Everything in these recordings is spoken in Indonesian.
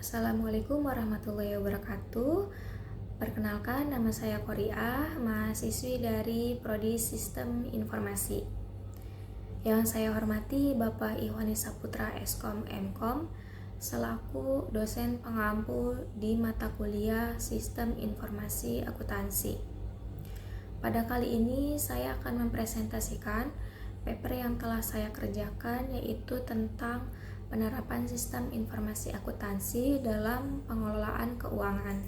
Assalamualaikum warahmatullahi wabarakatuh. Perkenalkan, nama saya Koriah, mahasiswi dari Prodi Sistem Informasi. Yang saya hormati Bapak Ihwani Saputra Eskom Mkom selaku dosen pengampu di mata kuliah Sistem Informasi Akuntansi. Pada kali ini saya akan mempresentasikan paper yang telah saya kerjakan, yaitu tentang penerapan sistem informasi akuntansi dalam pengelolaan keuangan.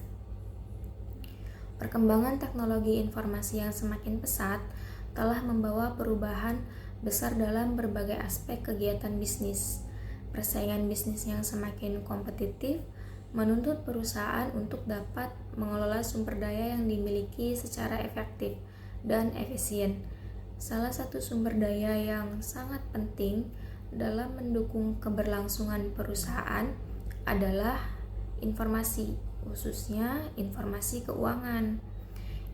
Perkembangan teknologi informasi yang semakin pesat telah membawa perubahan besar dalam berbagai aspek kegiatan bisnis. Persaingan bisnis yang semakin kompetitif menuntut perusahaan untuk dapat mengelola sumber daya yang dimiliki secara efektif dan efisien. Salah satu sumber daya yang sangat penting dalam mendukung keberlangsungan perusahaan adalah informasi, khususnya informasi keuangan.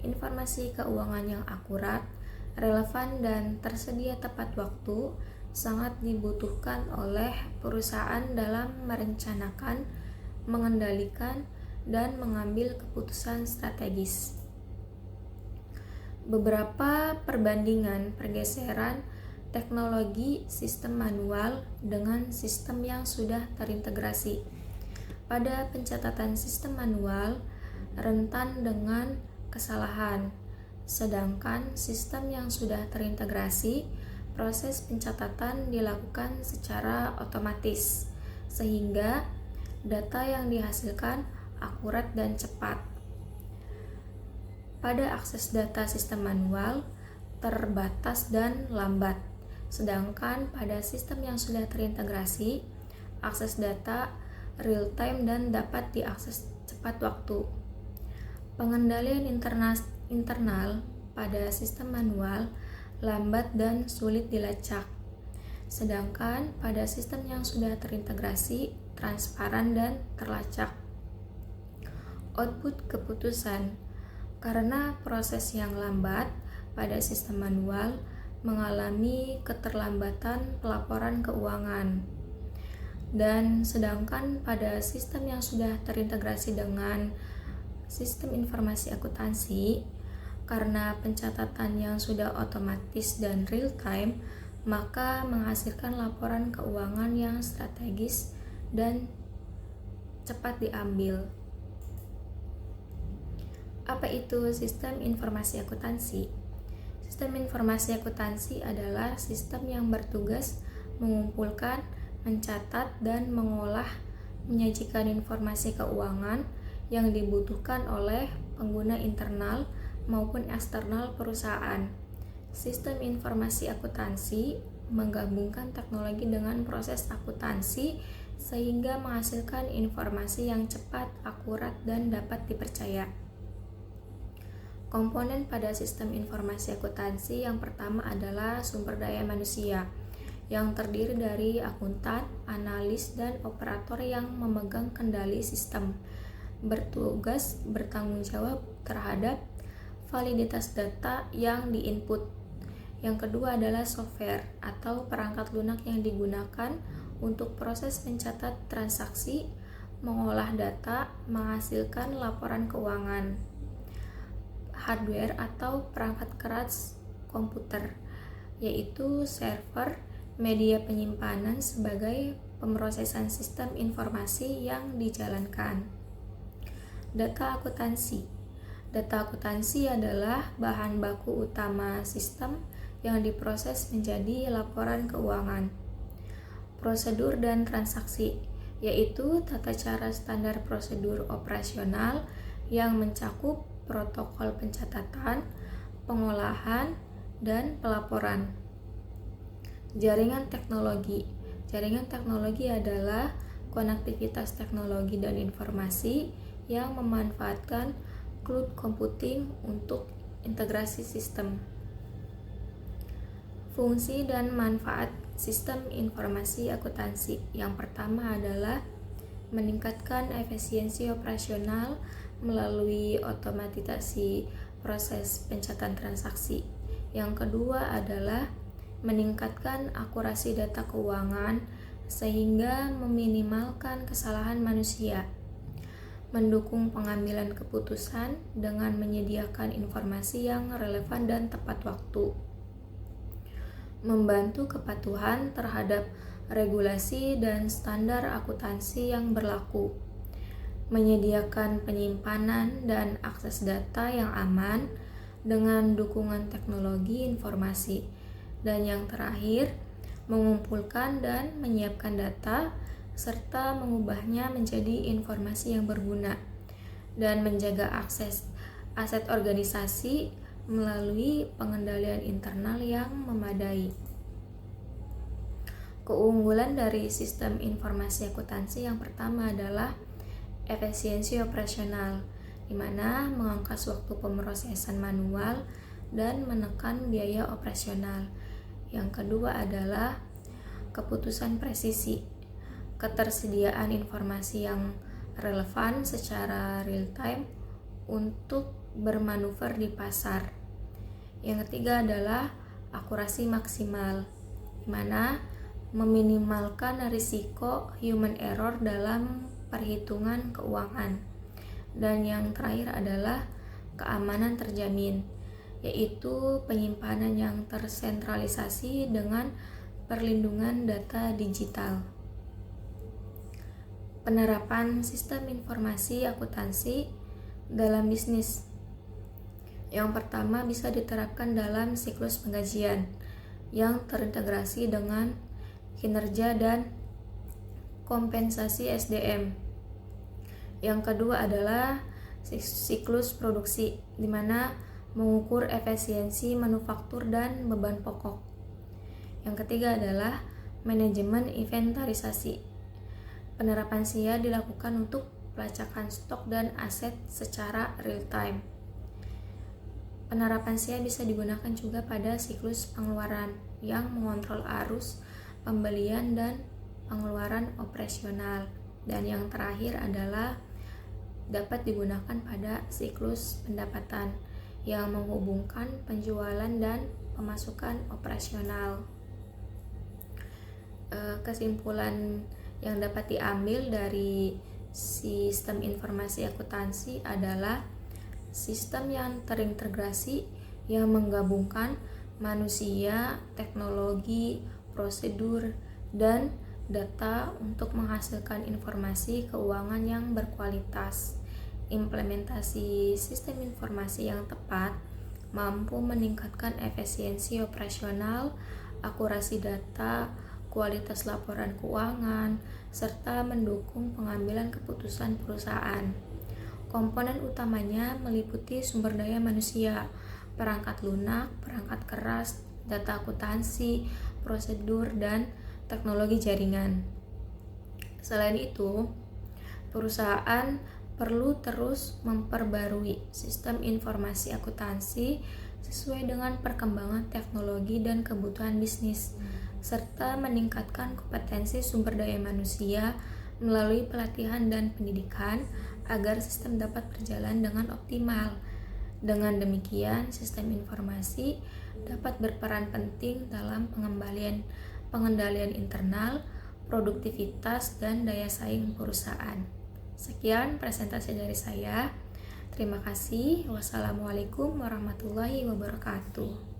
Informasi keuangan yang akurat, relevan, dan tersedia tepat waktu sangat dibutuhkan oleh perusahaan dalam merencanakan, mengendalikan, dan mengambil keputusan strategis. Beberapa perbandingan pergeseran teknologi sistem manual dengan sistem yang sudah terintegrasi. Pada pencatatan sistem manual rentan dengan kesalahan, sedangkan sistem yang sudah terintegrasi, proses pencatatan dilakukan secara otomatis, sehingga data yang dihasilkan akurat dan cepat. Pada akses data sistem manual terbatas dan lambat, sedangkan pada sistem yang sudah terintegrasi, akses data real time dan dapat diakses cepat waktu. Pengendalian internal pada sistem manual lambat dan sulit dilacak, sedangkan pada sistem yang sudah terintegrasi transparan dan terlacak. Output keputusan. Karena proses yang lambat pada sistem manual mengalami keterlambatan pelaporan keuangan, dan sedangkan pada sistem yang sudah terintegrasi dengan sistem informasi akuntansi, karena pencatatan yang sudah otomatis dan real time, maka menghasilkan laporan keuangan yang strategis dan cepat diambil. Apa itu sistem informasi akuntansi? Sistem informasi akuntansi adalah sistem yang bertugas mengumpulkan, mencatat, dan mengolah, menyajikan informasi keuangan yang dibutuhkan oleh pengguna internal maupun eksternal perusahaan. Sistem informasi akuntansi menggabungkan teknologi dengan proses akuntansi sehingga menghasilkan informasi yang cepat, akurat, dan dapat dipercaya. Komponen pada sistem informasi akuntansi yang pertama adalah sumber daya manusia, yang terdiri dari akuntan, analis, dan operator yang memegang kendali sistem, bertugas bertanggung jawab terhadap validitas data yang diinput. Yang kedua adalah software atau perangkat lunak yang digunakan untuk proses mencatat transaksi, mengolah data, menghasilkan laporan keuangan. Hardware atau perangkat keras komputer, yaitu server, media penyimpanan sebagai pemrosesan sistem informasi yang dijalankan. Data akuntansi. Data akuntansi adalah bahan baku utama sistem yang diproses menjadi laporan keuangan. Prosedur dan transaksi, yaitu tata cara standar prosedur operasional yang mencakup protokol pencatatan, pengolahan, dan pelaporan. Jaringan teknologi. Jaringan teknologi adalah konektivitas teknologi dan informasi yang memanfaatkan cloud computing untuk integrasi sistem. Fungsi dan manfaat sistem informasi akuntansi. Yang pertama adalah meningkatkan efisiensi operasional melalui otomatisasi proses pencatatan transaksi. Yang kedua adalah meningkatkan akurasi data keuangan sehingga meminimalkan kesalahan manusia, mendukung pengambilan keputusan dengan menyediakan informasi yang relevan dan tepat waktu, membantu kepatuhan terhadap regulasi dan standar akuntansi yang berlaku, menyediakan penyimpanan dan akses data yang aman dengan dukungan teknologi informasi, dan yang terakhir, mengumpulkan dan menyiapkan data serta mengubahnya menjadi informasi yang berguna dan menjaga akses aset organisasi melalui pengendalian internal yang memadai. Keunggulan dari sistem informasi akuntansi yang pertama adalah efisiensi operasional, di mana memangkas waktu pemrosesan manual dan menekan biaya operasional. Yang kedua adalah keputusan presisi, ketersediaan informasi yang relevan secara real time untuk bermanuver di pasar. Yang ketiga adalah akurasi maksimal, di mana meminimalkan risiko human error dalam perhitungan keuangan. Dan yang terakhir adalah keamanan terjamin, yaitu penyimpanan yang tersentralisasi dengan perlindungan data digital. Penerapan sistem informasi akuntansi dalam bisnis. Yang pertama bisa diterapkan dalam siklus penggajian yang terintegrasi dengan kinerja dan kompensasi SDM. Yang kedua adalah siklus produksi, di mana mengukur efisiensi manufaktur dan beban pokok. Yang ketiga adalah manajemen inventarisasi. Penerapan SIA dilakukan untuk pelacakan stok dan aset secara real time. Penerapan SIA bisa digunakan juga pada siklus pengeluaran yang mengontrol arus pembelian dan pengeluaran operasional. Dan yang terakhir adalah dapat digunakan pada siklus pendapatan yang menghubungkan penjualan dan pemasukan operasional. Kesimpulan yang dapat diambil dari sistem informasi akuntansi adalah sistem yang terintegrasi yang menggabungkan manusia, teknologi, prosedur, dan data untuk menghasilkan informasi keuangan yang berkualitas. Implementasi sistem informasi yang tepat mampu meningkatkan efisiensi operasional, akurasi data, kualitas laporan keuangan, serta mendukung pengambilan keputusan perusahaan. Komponen utamanya meliputi sumber daya manusia, perangkat lunak, perangkat keras, data akuntansi, prosedur, dan teknologi jaringan. Selain itu, perusahaan perlu terus memperbarui sistem informasi akuntansi sesuai dengan perkembangan teknologi dan kebutuhan bisnis, serta meningkatkan kompetensi sumber daya manusia melalui pelatihan dan pendidikan agar sistem dapat berjalan dengan optimal. Dengan demikian, sistem informasi dapat berperan penting dalam pengendalian internal, produktivitas, dan daya saing perusahaan. Sekian presentasi dari saya. Terima kasih. Wassalamualaikum warahmatullahi wabarakatuh.